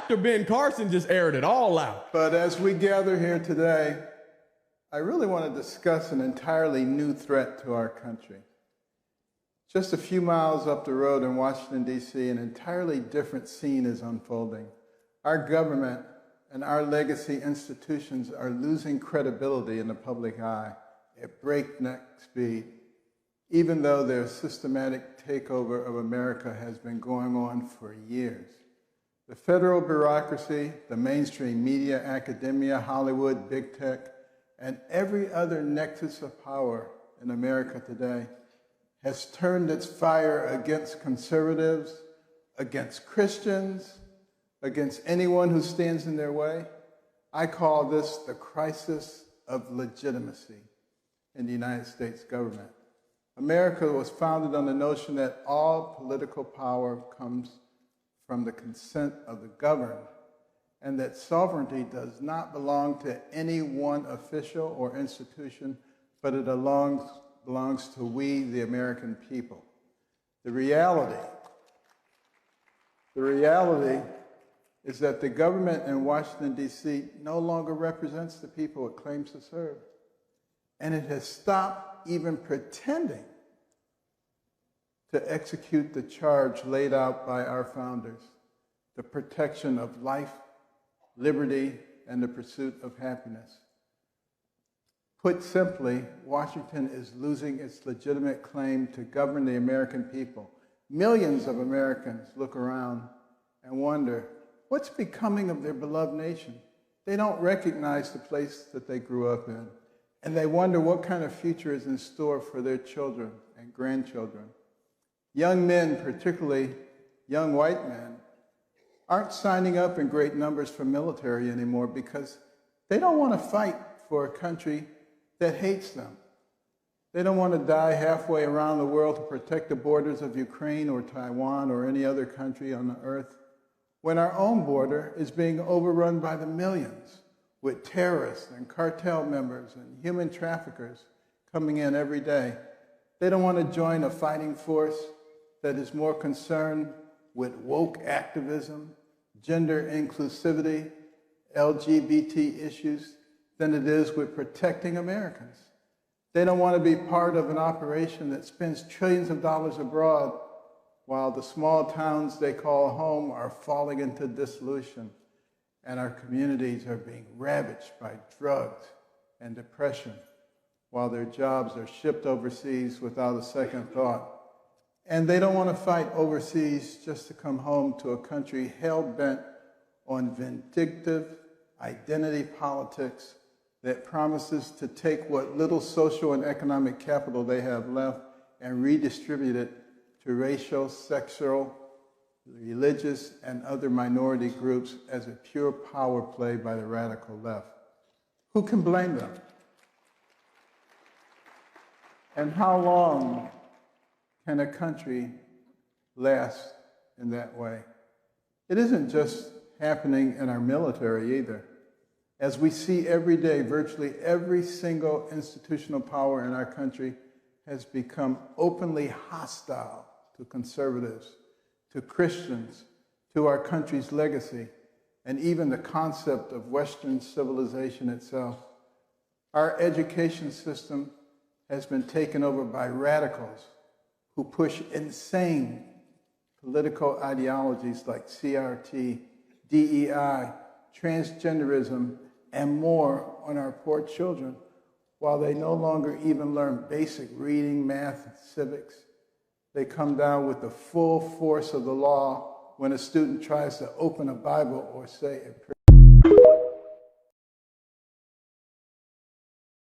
Dr. Ben Carson just aired it all out. But as we gather here today, I really want to discuss an entirely new threat to our country. Just a few miles up the road in Washington, D.C., an entirely different scene is unfolding. Our government and our legacy institutions are losing credibility in the public eye at breakneck speed, even though their systematic takeover of America has been going on for years. The federal bureaucracy, the mainstream media, academia, Hollywood, big tech, and every other nexus of power in America today has turned its fire against conservatives, against Christians, against anyone who stands in their way. I call this the crisis of legitimacy in the United States government. America was founded on the notion that all political power comes from the consent of the governed, and that sovereignty does not belong to any one official or institution, but it belongs to we, the American people. The reality is that the government in Washington, D.C. no longer represents the people it claims to serve. And it has stopped even pretending to execute the charge laid out by our founders, the protection of life, liberty, and the pursuit of happiness. Put simply, Washington is losing its legitimate claim to govern the American people. Millions of Americans look around and wonder, what's becoming of their beloved nation? They don't recognize the place that they grew up in, and they wonder what kind of future is in store for their children and grandchildren. Young men, particularly young white men, aren't signing up in great numbers for military anymore because they don't want to fight for a country that hates them. They don't want to die halfway around the world to protect the borders of Ukraine or Taiwan or any other country on the earth, when our own border is being overrun by the millions with terrorists and cartel members and human traffickers coming in every day. They don't want to join a fighting force that is more concerned with woke activism, gender inclusivity, LGBT issues, than it is with protecting Americans. They don't want to be part of an operation that spends trillions of dollars abroad while the small towns they call home are falling into dissolution and our communities are being ravaged by drugs and depression while their jobs are shipped overseas without a second thought. And they don't want to fight overseas just to come home to a country hell-bent on vindictive identity politics that promises to take what little social and economic capital they have left and redistribute it to racial, sexual, religious, and other minority groups as a pure power play by the radical left. Who can blame them? And how long can a country last in that way? It isn't just happening in our military either. As we see every day, virtually every single institutional power in our country has become openly hostile to conservatives, to Christians, to our country's legacy, and even the concept of Western civilization itself. Our education system has been taken over by radicals who push insane political ideologies like CRT, DEI, transgenderism, and more on our poor children, while they no longer even learn basic reading, math, and civics. They come down with the full force of the law when a student tries to open a Bible or say a prayer.